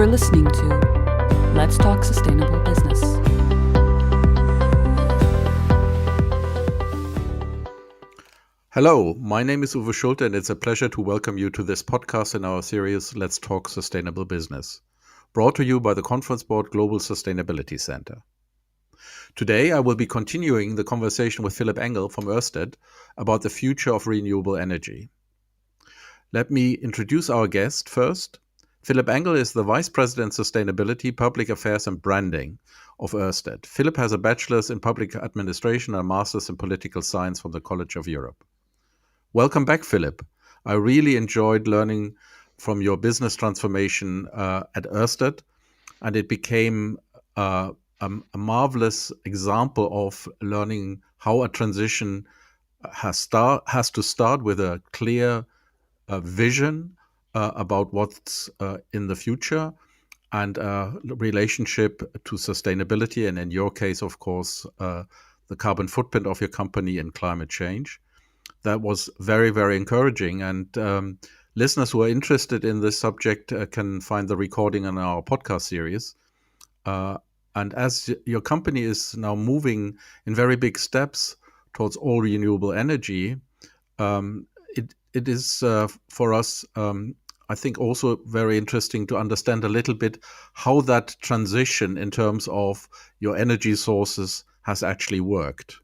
are listening to Let's Talk Sustainable Business. Hello, my name is Uwe Schulte, and it's a pleasure to welcome you to this podcast in our series Let's Talk Sustainable Business, brought to you by the Conference Board Global Sustainability Center. Today, I will be continuing the conversation with Filip Engel from Oersted about the future of renewable energy. Let me introduce our guest first. Filip Engel is the Vice President Sustainability, Public Affairs and Branding of Oersted. Filip has a bachelor's in public administration and a master's in political science from the College of Europe. Welcome back, Filip. I really enjoyed learning from your business transformation at Oersted, and it became a marvelous example of learning how a transition has to start with a clear vision about what's in the future and a relationship to sustainability, and in your case, of course, the carbon footprint of your company and climate change. That was very, very encouraging. And listeners who are interested in this subject can find the recording in our podcast series. And as your company is now moving in very big steps towards all renewable energy, it is for us, I think, also very interesting to understand a little bit how that transition in terms of your energy sources has actually worked.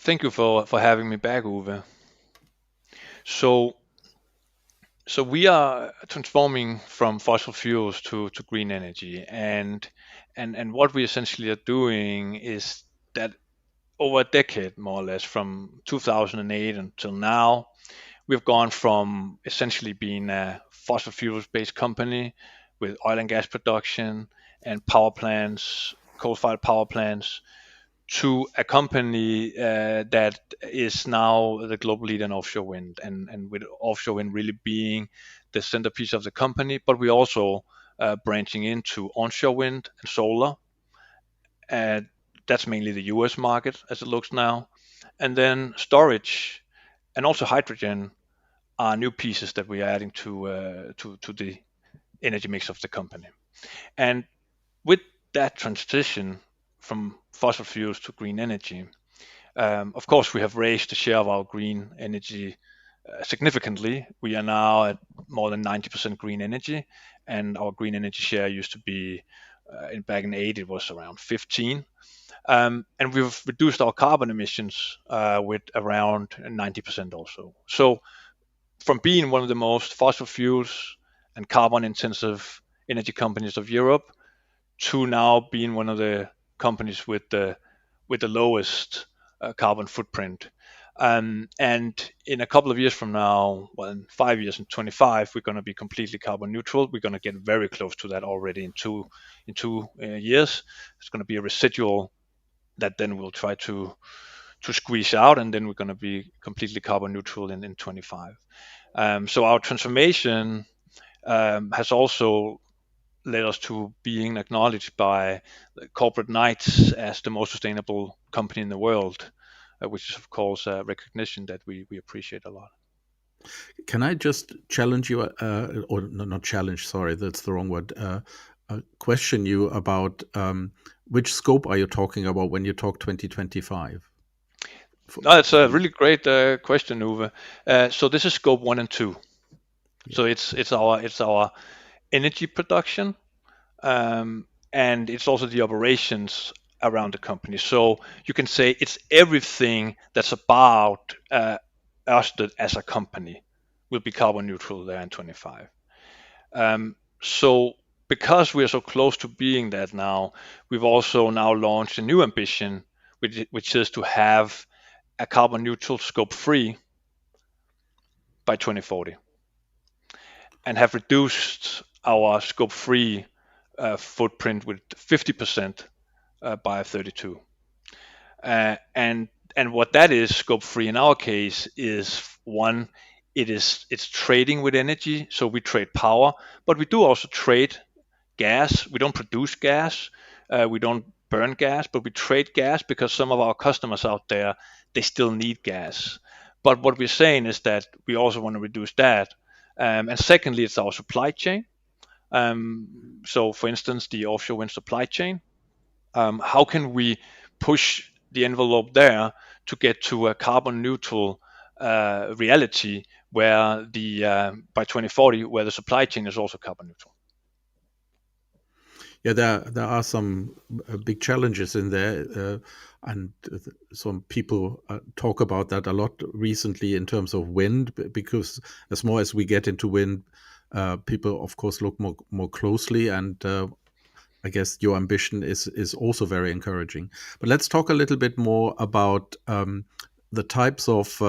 Thank you for having me back, Uwe. So we are transforming from fossil fuels to green energy, and what we essentially are doing is that over a decade, more or less, from 2008 until now, we've gone from essentially being a fossil fuels based company with oil and gas production and power plants, coal-fired power plants, to a company that is now the global leader in offshore wind, and with offshore wind really being the centerpiece of the company, but we're also branching into onshore wind and solar. That's mainly the US market as it looks now. And then storage and also hydrogen are new pieces that we are adding to the energy mix of the company. And with that transition from fossil fuels to green energy, of course, we have raised the share of our green energy significantly. We are now at more than 90% green energy, and our green energy share used to be, back in 2008, it was around 15. And we've reduced our carbon emissions with around 90% also. So from being one of the most fossil fuels and carbon intensive energy companies of Europe to now being one of the companies with the lowest carbon footprint. And in a couple of years from now, well, in 5 years, in 25, we're going to be completely carbon neutral. We're going to get very close to that already in two years. It's going to be a residual that then we'll try to squeeze out, and then we're going to be completely carbon neutral in 25. So our transformation has also led us to being acknowledged by the corporate knights as the most sustainable company in the world, which is of course a recognition that we appreciate a lot. Can I just challenge you, or not challenge, sorry, that's the wrong word, question you about which scope are you talking about when you talk 2025? No, it's a really great question, Uwe. So this is scope 1 and 2. Yeah. So it's our energy production, and it's also the operations around the company. So you can say it's everything that's about Oersted as a company will be carbon neutral there in 25. So because we are so close to being that now, we've also now launched a new ambition, which is to have a carbon neutral scope 3 by 2040, and have reduced our scope 3 footprint with 50% by 32. And what that is, scope 3 in our case, is one, it's trading with energy. So we trade power, but we do also trade gas. We don't produce gas, we don't burn gas, but we trade gas because some of our customers out there, they still need gas. But what we're saying is that we also want to reduce that And secondly, it's our supply chain. So, for instance, the offshore wind supply chain. How can we push the envelope there to get to a carbon neutral reality where by 2040, where the supply chain is also carbon neutral? Yeah, there are some big challenges in there, and some people talk about that a lot recently in terms of wind, because as more as we get into wind, people of course look more closely, and I guess your ambition is also very encouraging. But let's talk a little bit more about the types of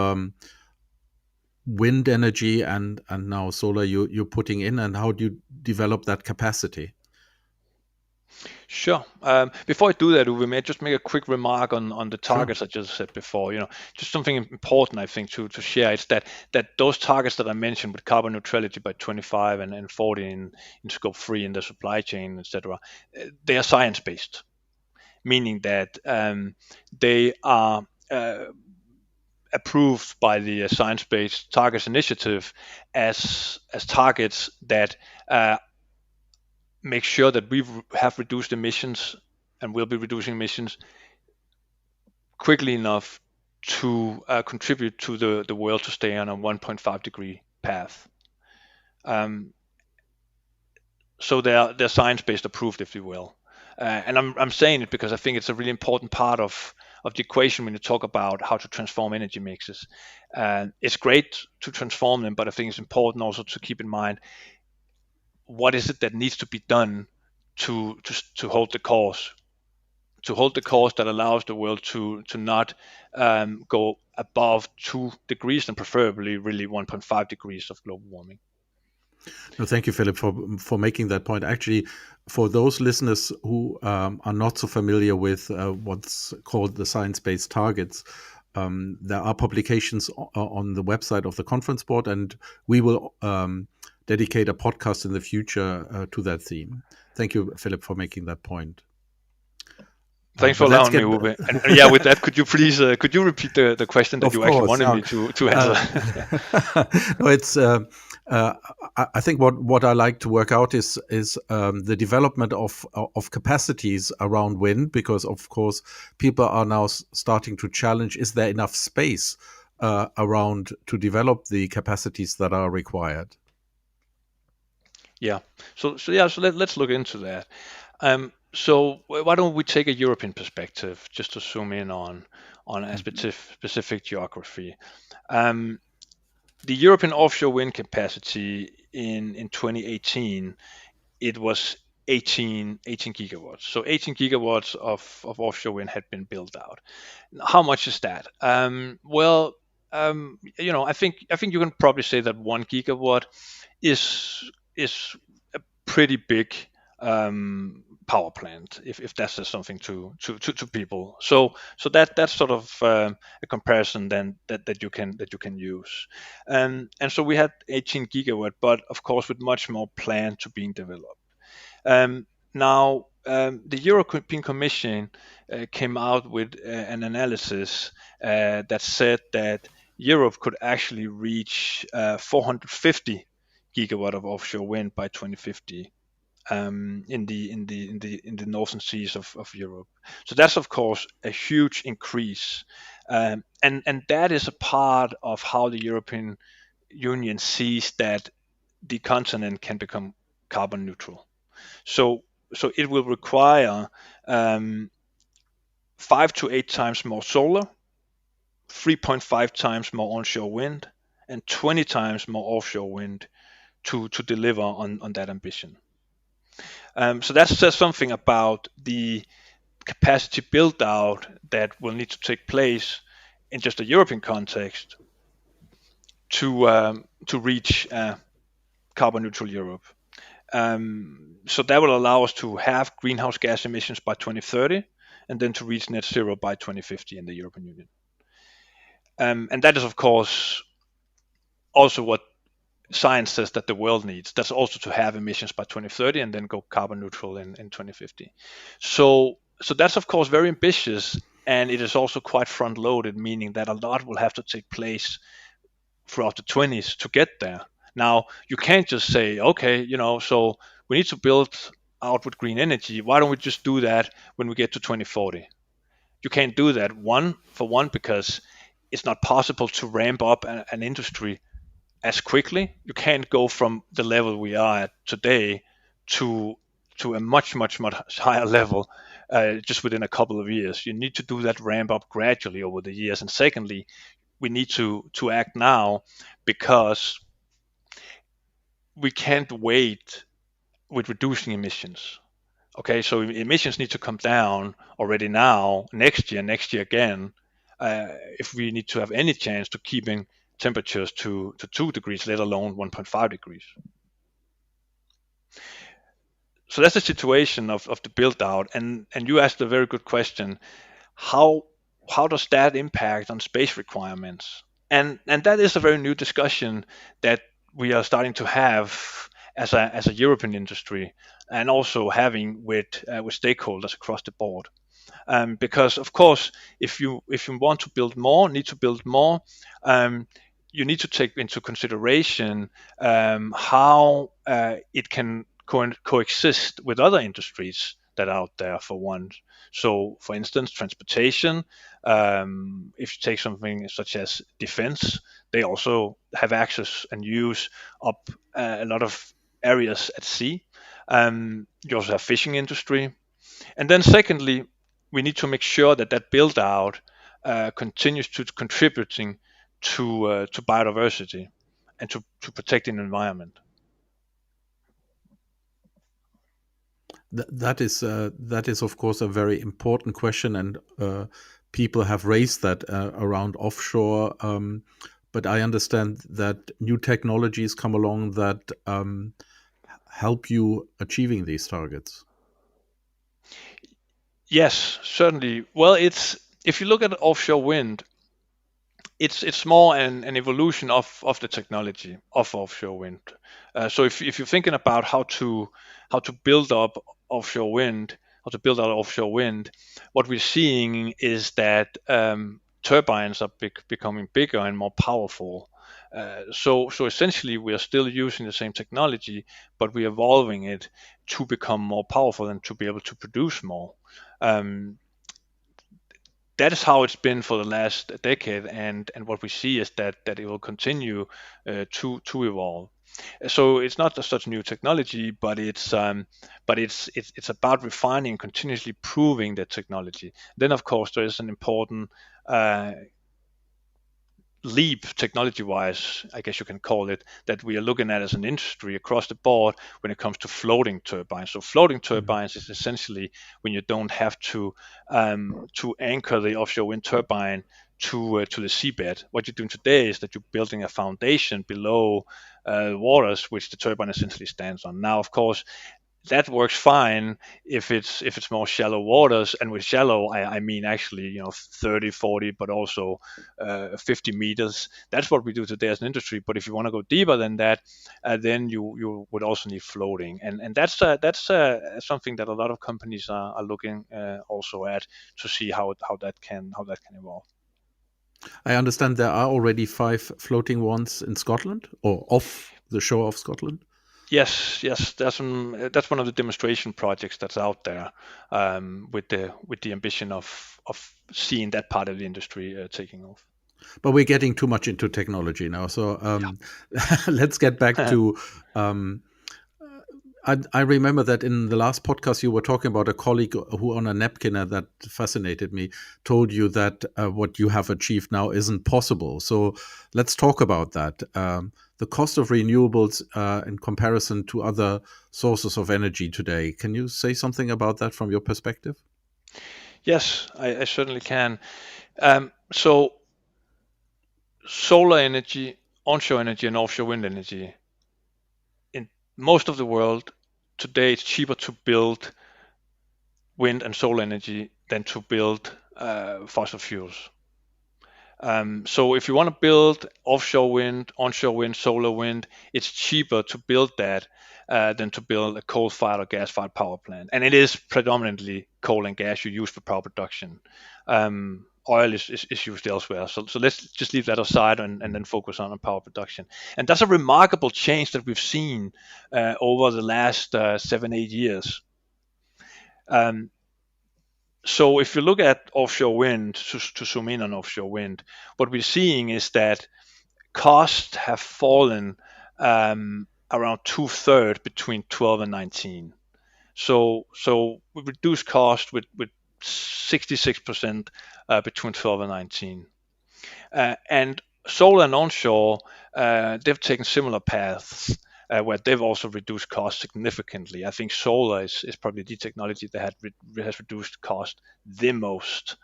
wind energy and now solar you're putting in, and how do you develop that capacity? Sure. Before I do that, Uwe, may I just make a quick remark on the Sure. targets I just said before? Just something important, I think, to share is that those targets that I mentioned with carbon neutrality by 25 and 40 in scope 3 in the supply chain, etc., they are science-based, meaning that they are approved by the Science-Based Targets Initiative as targets that make sure that we have reduced emissions and will be reducing emissions quickly enough to contribute to the world to stay on a 1.5 degree path. So they're science-based approved, if you will. And I'm saying it because I think it's a really important part of the equation when you talk about how to transform energy mixes. It's great to transform them, but I think it's important also to keep in mind what is it that needs to be done to hold the course, that allows the world to not go above 2 degrees, and preferably really 1.5 degrees of global warming. No, thank you, Philip, for making that point. Actually, for those listeners who are not so familiar with what's called the science-based targets, there are publications on the website of the conference board, and we will dedicate a podcast in the future to that theme. Thank you, Philip, for making that point. Thanks for allowing me, Uwe. And yeah, with that, could you please could you repeat the question that Of you actually course, wanted me to answer? No, it's. I think what I like to work out is the development of capacities around wind, because of course people are now starting to challenge: is there enough space around to develop the capacities that are required? Yeah. So let's look into that. So why don't we take a European perspective, just to zoom in on a specific geography. The European offshore wind capacity in 2018, it was 18 gigawatts. So 18 gigawatts of offshore wind had been built out. How much is that? I think you can probably say that 1 gigawatt is a pretty big power plant, if that says something to people. So that's sort of a comparison then that you can use. And so we had 18 gigawatt, but of course with much more planned to being developed. Now the European Commission came out with an analysis that said that Europe could actually reach 450 gigawatt of offshore wind by 2050 in the northern seas of Europe. So that's of course a huge increase, and that is a part of how the European Union sees that the continent can become carbon neutral. So it will require 5 to 8 times more solar, 3.5 times more onshore wind, and 20 times more offshore wind to deliver on that ambition. So that says something about the capacity build out that will need to take place in just a European context to reach carbon neutral Europe. So that will allow us to have greenhouse gas emissions by 2030 and then to reach net zero by 2050 in the European Union. And that is, of course, also what science says that the world needs. That's also to have emissions by 2030 and then go carbon neutral in 2050. So that's, of course, very ambitious, and it is also quite front-loaded, meaning that a lot will have to take place throughout the 20s to get there. Now, you can't just say, okay, so we need to build out with green energy. Why don't we just do that when we get to 2040? You can't do that, because it's not possible to ramp up an industry as quickly. You can't go from the level we are at today to a much higher level just within a couple of years. You need to do that ramp up gradually over the years. And secondly, we need to act now, because we can't wait with reducing emissions. Okay, so emissions need to come down already now, next year again, if we need to have any chance to keeping temperatures to 2 degrees, let alone 1.5 degrees. So that's the situation of the build out. And you asked a very good question. How does that impact on space requirements? And that is a very new discussion that we are starting to have as a European industry, and also having with stakeholders across the board. Because of course, if you want to build more, um, you need to take into consideration how it can coexist with other industries that are out there, for one. So, for instance, transportation. If you take something such as defense, they also have access and use up a lot of areas at sea. You also have fishing industry, and then secondly, we need to make sure that build out continues to contributing to biodiversity and to protecting the environment. That is of course a very important question, and people have raised that around offshore. But I understand that new technologies come along that help you achieving these targets. Yes, certainly. Well, if you look at offshore wind, it's more an evolution of the technology of offshore wind. So if you're thinking about how to build up offshore wind, how to build out offshore wind, what we're seeing is that turbines are becoming bigger and more powerful. So essentially, we are still using the same technology, but we're evolving it to become more powerful and to be able to produce more. Um, that is how it's been for the last decade, and what we see is that it will continue to evolve. So it's not just such new technology, but it's about refining and continuously proving that technology. Then of course there is an important leap technology-wise, I guess you can call it, that we are looking at as an industry across the board when it comes to floating turbines. So floating turbines is essentially when you don't have to anchor the offshore wind turbine to the seabed. What you're doing today is that you're building a foundation below waters, which the turbine essentially stands on. Now, of course, that works fine if it's more shallow waters, and with shallow I mean actually 30, 40, but also 50 meters. That's what we do today as an industry. But if you want to go deeper than that, then you would also need floating, and that's something that a lot of companies are looking also at, to see how that can evolve. I understand there are already 5 floating ones in Scotland, or off the shore of Scotland. Yes, that's one of the demonstration projects that's out there, with the ambition of seeing that part of the industry taking off. But we're getting too much into technology now, so let's get back to. I remember that in the last podcast you were talking about a colleague who, on a napkin that fascinated me, told you that what you have achieved now isn't possible. So let's talk about that. The cost of renewables in comparison to other sources of energy today. Can you say something about that from your perspective? Yes, I certainly can. So solar energy, onshore energy, and offshore wind energy, in most of the world today, it's cheaper to build wind and solar energy than to build fossil fuels. So if you want to build offshore wind, onshore wind, solar wind, it's cheaper to build that than to build a coal-fired or gas-fired power plant. And it is predominantly coal and gas you use for power production. oil is used elsewhere. So let's just leave that aside and then focus on power production. And that's a remarkable change that we've seen over the last 7-8 years. Um, so if you look at offshore wind, to zoom in on offshore wind, what we're seeing is that costs have fallen around 2/3 between 12 and 19. So we reduced cost with 66% between 12 and 19. And solar and onshore, they've taken similar paths. Where they've also reduced cost significantly. I think solar is probably the technology that has reduced cost the most.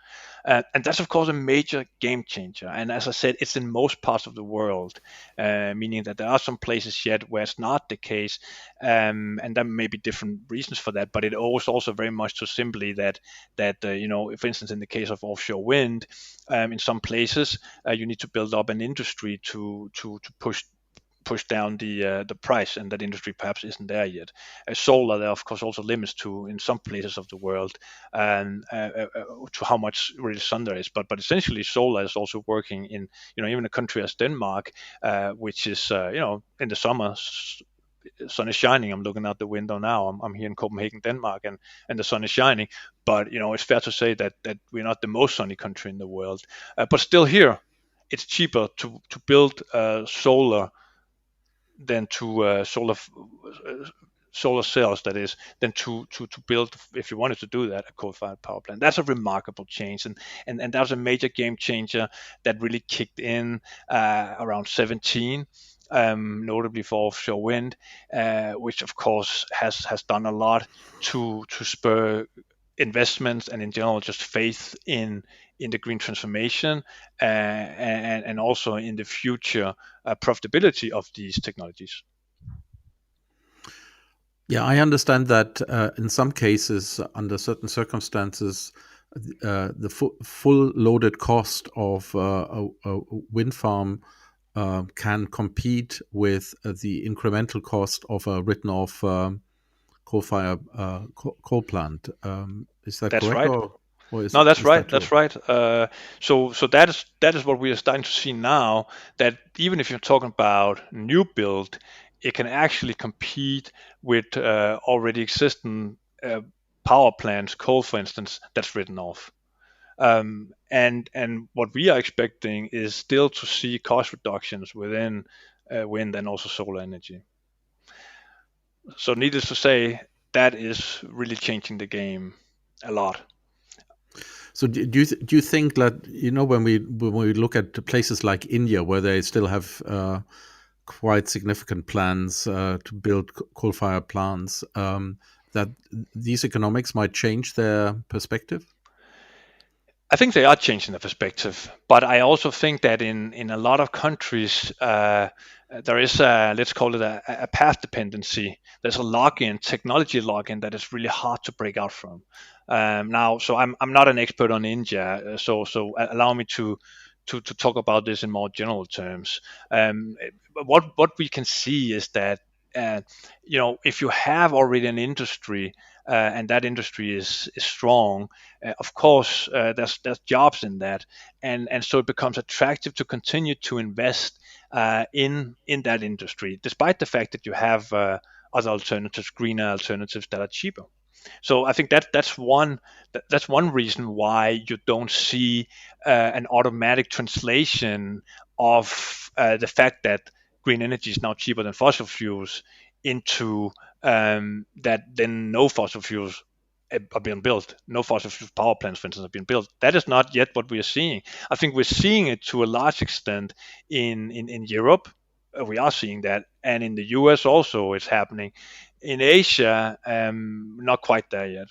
And that's, of course, a major game changer. And as I said, it's in most parts of the world, meaning that there are some places yet where it's not the case. And there may be different reasons for that, but it owes also very much to simply that for instance, in the case of offshore wind, in some places, you need to build up an industry to push down the price, and that industry perhaps isn't there yet. Solar, there are of course also limits to in some places of the world, and to how much really sun there is. But essentially, solar is also working in even a country as Denmark, which is in the summer. Sun is shining. I'm looking out the window now. I'm here in Copenhagen, Denmark, and the sun is shining. But it's fair to say that we're not the most sunny country in the world. But still, here it's cheaper to build solar than to solar cells, that is, than to build, if you wanted to do that, a coal-fired power plant. That's a remarkable change, and that was a major game changer that really kicked in around 17. Notably for offshore wind, which of course has done a lot to spur investments and in general just faith in the green transformation, and also in the future profitability of these technologies. Yeah, I understand that in some cases, under certain circumstances, the full loaded cost of a wind farm can compete with the incremental cost of a written off coal-fired coal plant. Is that That's correct? right. Or No, that's is right. that That's true? right. So that is what we are starting to see now. That even if you're talking about new build, it can actually compete with already existing power plants, coal, for instance, that's written off. And what we are expecting is still to see cost reductions within wind and also solar energy. So needless to say, that is really changing the game a lot. So do you think that when we look at places like India, where they still have quite significant plans to build coal-fired plants, that these economics might change their perspective? I think they are changing the perspective, but I also think that in a lot of countries, there is let's call it a path dependency. There's a lock-in, technology lock-in, that is really hard to break out from. Now, so I'm not an expert on India, so allow me to talk about this in more general terms. What we can see is that if you have already an industry, and that industry is strong, of course there's jobs in that, and so it becomes attractive to continue to invest in that industry, despite the fact that you have other alternatives, greener alternatives that are cheaper. So I think that's one reason why you don't see an automatic translation of the fact that green energy is now cheaper than fossil fuels into that then no fossil fuels are being built. No fossil fuel power plants, for instance, are being built. That is not yet what we are seeing. I think we're seeing it to a large extent in Europe. We are seeing that, and in the US also it's happening. In Asia, not quite there yet.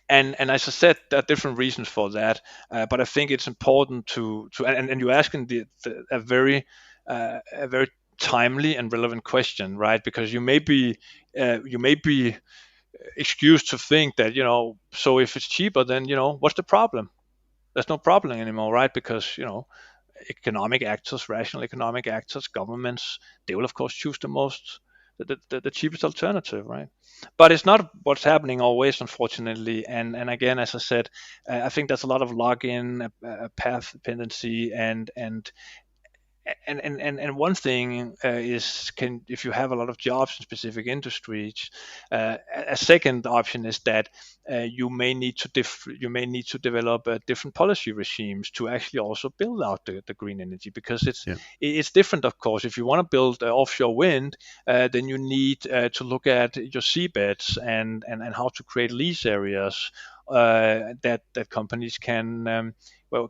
And as I said, there are different reasons for that. But I think it's important and you're asking a very timely and relevant question, right? Because you may be excused to think that so if it's cheaper, then what's the problem? There's no problem anymore, right? Because economic actors, rational economic actors, governments, they will of course choose the most the cheapest alternative, right? But it's not what's happening always, unfortunately. And again, as I said, I think there's a lot of login, path dependency, and one thing is, can if you have a lot of jobs in specific industries, a second option is that you may need to develop different policy regimes to actually also build out the green energy, because Yeah. it's different, of course. If you want to build offshore wind, then you need to look at your seabeds and how to create lease areas that companies can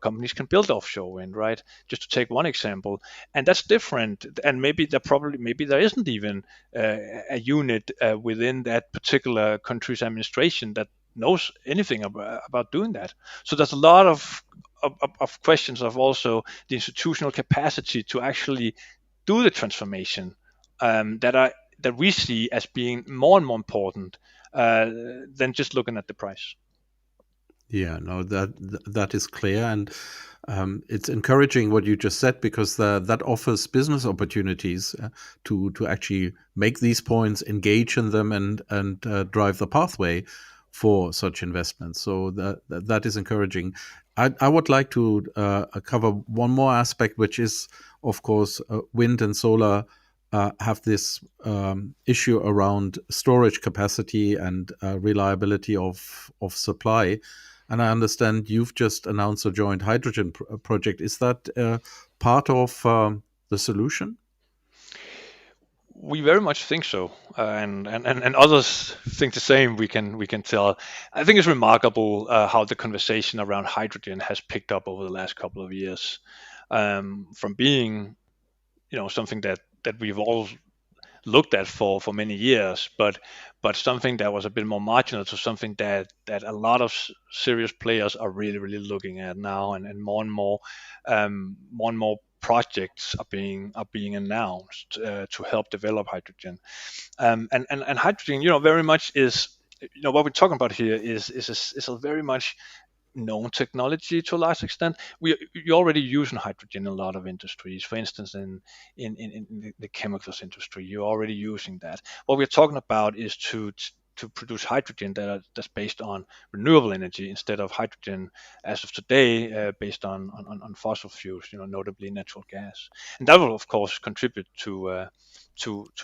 companies can build offshore wind, right? Just to take one example, and that's different. And maybe there isn't even a unit within that particular country's administration that knows anything about doing that. So there's a lot of questions of also the institutional capacity to actually do the transformation, that we see as being more and more important than just looking at the price. Yeah, no, that is clear, and it's encouraging what you just said, because that offers business opportunities to actually make these points, engage in them, and drive the pathway for such investments. So that is encouraging. I would like to cover one more aspect, which is, of course, wind and solar have this issue around storage capacity and reliability of supply. And I understand you've just announced a joint hydrogen project. Is that part of the solution? We very much think so, and others think the same. We can tell. I think it's remarkable how the conversation around hydrogen has picked up over the last couple of years, from being something that we've all looked at for many years, but something that was a bit more marginal to something that a lot of serious players are really looking at now, and more and more projects are being announced to help develop hydrogen. And hydrogen, very much is, what we're talking about here is a very much known technology to a large extent. You're already using hydrogen in a lot of industries. For instance, in the chemicals industry, you're already using that. What we're talking about is to produce hydrogen that's based on renewable energy, instead of hydrogen as of today based on fossil fuels, notably natural gas. And that will, of course, contribute to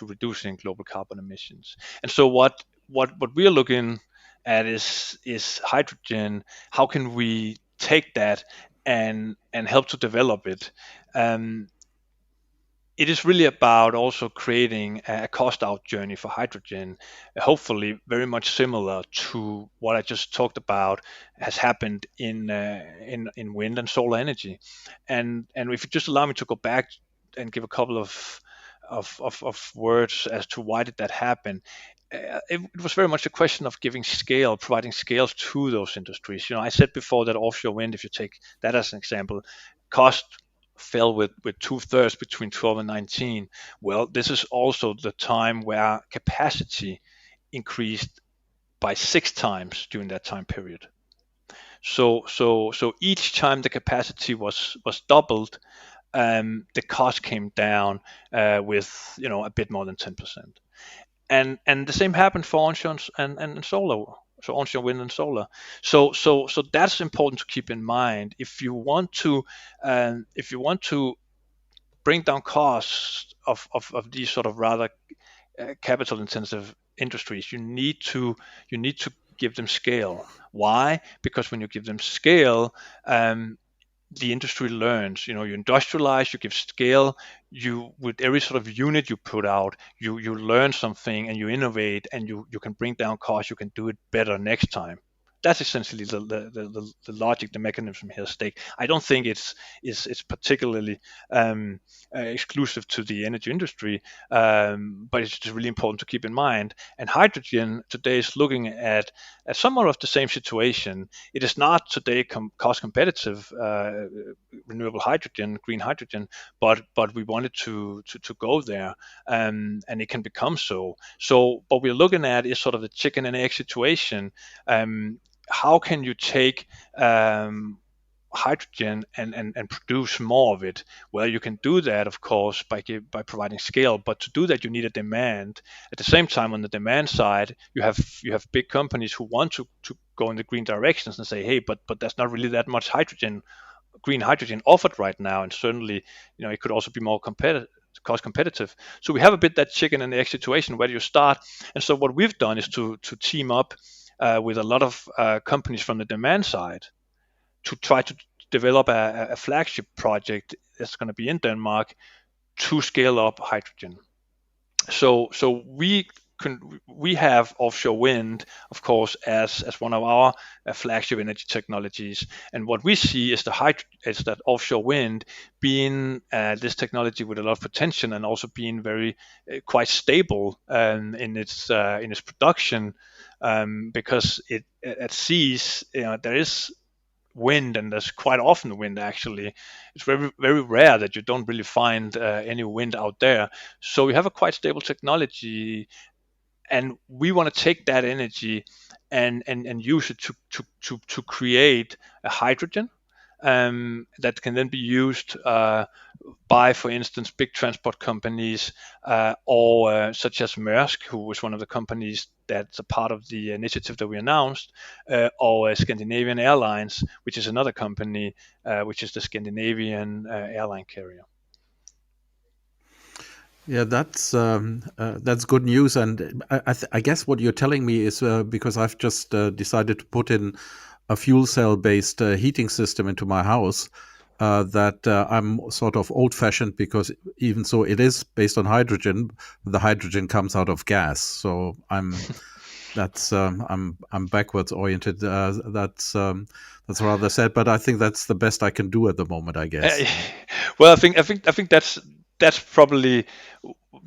reducing global carbon emissions. And so what we are looking at is hydrogen. How can we take that and help to develop it? It is really about also creating a cost out journey for hydrogen, hopefully very much similar to what I just talked about has happened in wind and solar energy. And if you just allow me to go back and give a couple of words as to why did that happen. It was very much a question of giving scale, providing scales to those industries. I said before that offshore wind, if you take that as an example, cost fell with 2/3 between 12 and 19. Well, this is also the time where capacity increased by 6 times during that time period. So each time the capacity was doubled, the cost came down with a bit more than 10%. And the same happened for onshore and solar. So onshore wind and solar. So that's important to keep in mind if you want to bring down costs of these sort of rather capital intensive industries. You need to give them scale. Why? Because when you give them scale, the industry learns. You industrialize, you give scale, you, with every sort of unit you put out, you learn something and you innovate, and you can bring down costs, you can do it better next time. That's essentially the logic, the mechanism here at stake. I don't think it's particularly exclusive to the energy industry, but it's just really important to keep in mind. And hydrogen today is looking at somewhat of the same situation. It is not today cost competitive, renewable hydrogen, green hydrogen, but we wanted to go there, and it can become so. So what we're looking at is sort of the chicken and egg situation. How can you take hydrogen and produce more of it. Well, you can do that, of course, by providing scale, but to do that, you need a demand. At the same time, on the demand side, you have big companies who want to go in the green directions and say, hey, but there's not really that much green hydrogen offered right now, and certainly, it could also be more cost competitive. So we have a bit that chicken and egg situation. Where do you start? And so what we've done is to team up with a lot of companies from the demand side to try to develop a flagship project that's going to be in Denmark to scale up hydrogen. So we have offshore wind, of course, as one of our flagship energy technologies. And what we see is that offshore wind being this technology with a lot of potential, and also being very quite stable in its production, because it at seas, there is wind, and there's quite often wind. Actually, it's very, very rare that you don't really find any wind out there. So we have a quite stable technology, and we want to take that energy and use it to create a hydrogen that can then be used by, for instance, big transport companies, or such as Maersk, who was one of the companies that's a part of the initiative that we announced, or Scandinavian Airlines, which is another company, which is the Scandinavian airline carrier. Yeah, that's good news, and I guess what you're telling me is because I've just decided to put in a fuel cell based heating system into my house, that I'm sort of old fashioned, because even so it is based on hydrogen, the hydrogen comes out of gas. So I'm backwards oriented. That's rather sad, but I think that's the best I can do at the moment, I guess. Well, I think that's probably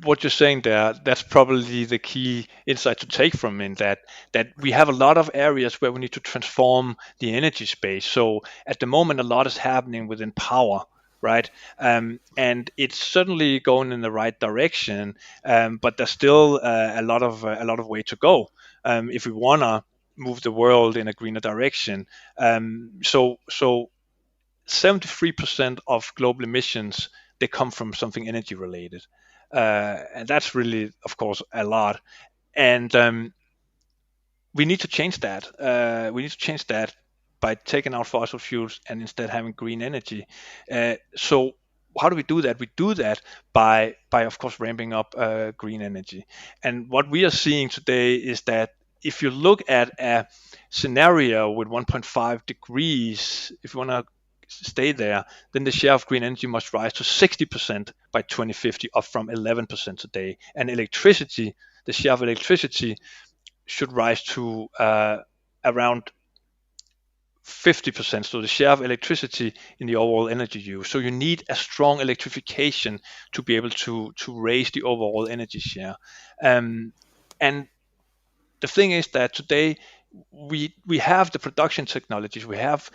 what you're saying there. That's probably the key insight to take from it, that we have a lot of areas where we need to transform the energy space. So at the moment, a lot is happening within power, right? And it's certainly going in the right direction, but there's still a lot of way to go if we wanna move the world in a greener direction. So 73% of global emissions, they come from something energy related, and that's really, of course, a lot. And we need to change that. We need to change that by taking out fossil fuels and instead having green energy. So how do we do that? We do that by of course ramping up green energy. And what we are seeing today is that if you look at a scenario with 1.5 degrees, if you want to stay there, then the share of green energy must rise to 60% by 2050, up from 11% today. And electricity, the share of electricity should rise to around 50%. So the share of electricity in the overall energy use. So you need a strong electrification to be able to raise the overall energy share. And the thing is that today we have the production technologies. We have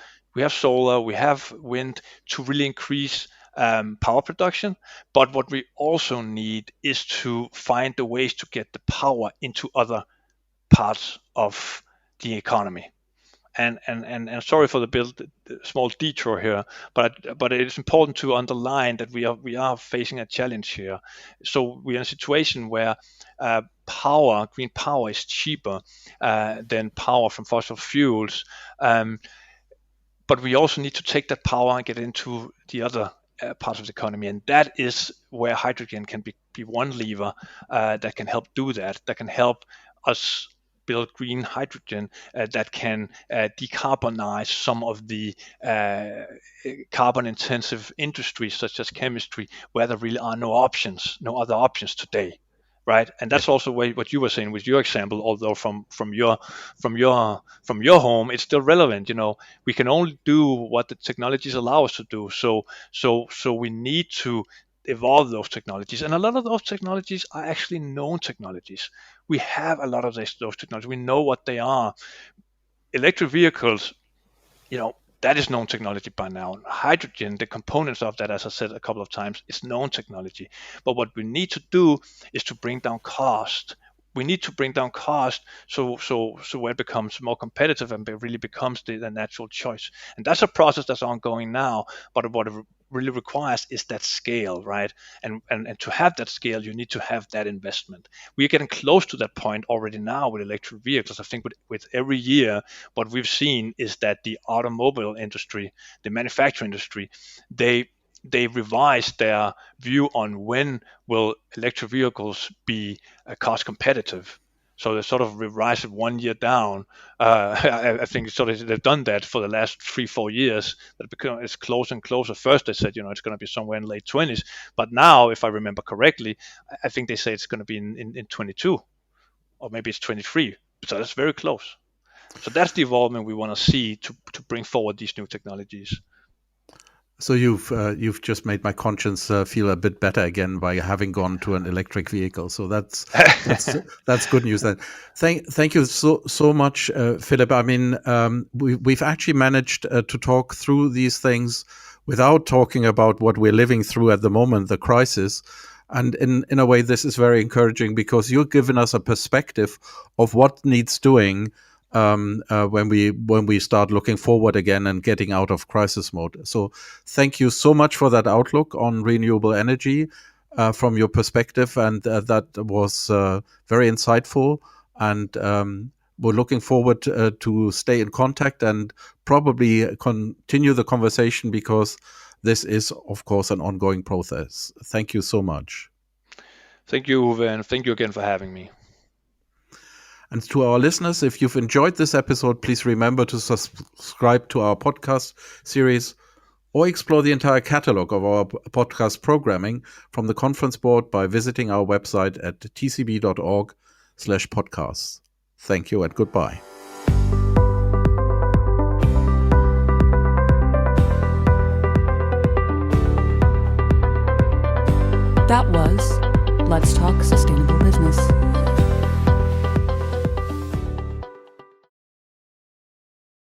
solar, we have wind to really increase power production. But what we also need is to find the ways to get the power into other parts of the economy. And sorry for the small detour here, but it is important to underline that we are facing a challenge here. So we are in a situation where green power is cheaper than power from fossil fuels, but we also need to take that power and get into the other parts of the economy, and that is where hydrogen can be one lever that can help do that. That can help us build green hydrogen that can decarbonize some of the carbon intensive industries, such as chemistry, where there really are no other options today, right? And that's also what you were saying with your example. Although from your home, it's still relevant. We can only do what the technologies allow us to do. So we need to evolve those technologies, and a lot of those technologies are actually known technologies. We have a lot of those technologies. We know what they are. Electric vehicles, that is known technology by now. Hydrogen, the components of that, as I said a couple of times, is known technology. But what we need to do is to bring down cost we need to bring down cost so where it becomes more competitive and it really becomes the natural choice. And that's a process that's ongoing now. But what it really requires is that scale, right? And to have that scale, you need to have that investment. We're getting close to that point already now with electric vehicles. I think with every year, what we've seen is that the automobile industry, the manufacturing industry, they revised their view on when will electric vehicles be cost competitive. So they sort of revised it 1 year down. I think sort of they've done that for the last 3-4 years. That it's closer and closer. First they said, it's going to be somewhere in late 20s, but now, if I remember correctly, I think they say it's going to be in 22, or maybe it's 23. So that's very close. So that's the involvement we want to see to bring forward these new technologies. So you've just made my conscience feel a bit better again by having gone to an electric vehicle. So that's good news. Then thank you so much, Filip. I mean, we've actually managed to talk through these things without talking about what we're living through at the moment, the crisis. And in a way, this is very encouraging because you're giving us a perspective of what needs doing when we start looking forward again and getting out of crisis mode. So thank you so much for that outlook on renewable energy from your perspective, and that was very insightful. And we're looking forward to stay in contact and probably continue the conversation, because this is, of course, an ongoing process. Thank you so much. Thank you, Uwe, and thank you again for having me. And to our listeners, if you've enjoyed this episode, please remember to subscribe to our podcast series or explore the entire catalog of our podcast programming from the conference board by visiting our website at tcb.org/podcasts. Thank you and goodbye. That was Let's Talk Sustainable Business.